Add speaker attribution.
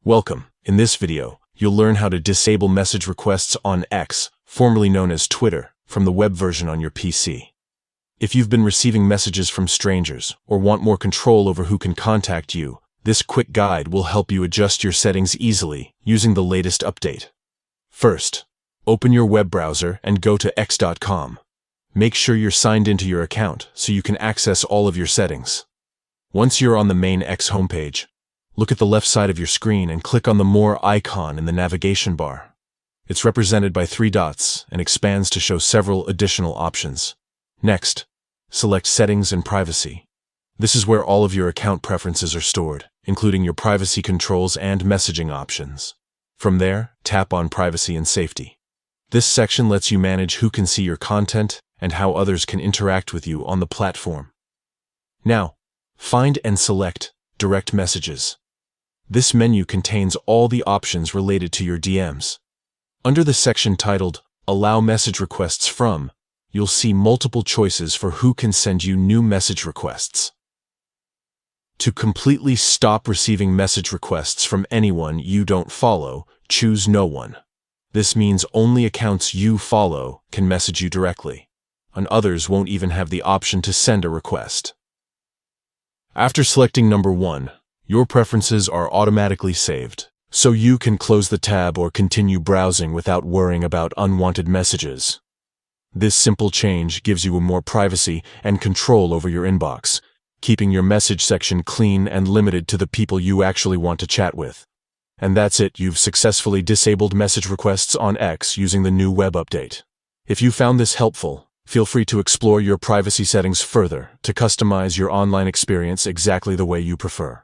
Speaker 1: Welcome. In this video, you'll learn how to disable message requests on X, formerly known as Twitter, from the web version on your PC. If you've been receiving messages from strangers or want more control over who can contact you, this quick guide will help you adjust your settings easily using the latest update. First, open your web browser and go to x.com. Make sure you're signed into your account so you can access all of your settings. Once you're on the main X homepage, look at the left side of your screen and click on the More icon in the navigation bar. It's represented by 3 dots and expands to show several additional options. Next, select Settings and Privacy. This is where all of your account preferences are stored, including your privacy controls and messaging options. From there, tap on Privacy and Safety. This section lets you manage who can see your content and how others can interact with you on the platform. Now, find and select Direct Messages. This menu contains all the options related to your DMs. Under the section titled Allow Message Requests From, you'll see multiple choices for who can send you new message requests. To completely stop receiving message requests from anyone you don't follow, choose No One. This means only accounts you follow can message you directly, and others won't even have the option to send a request. After selecting number 1, your preferences are automatically saved, so you can close the tab or continue browsing without worrying about unwanted messages. This simple change gives you more privacy and control over your inbox, keeping your message section clean and limited to the people you actually want to chat with. And that's it, you've successfully disabled message requests on X using the new web update. If you found this helpful, feel free to explore your privacy settings further to customize your online experience exactly the way you prefer.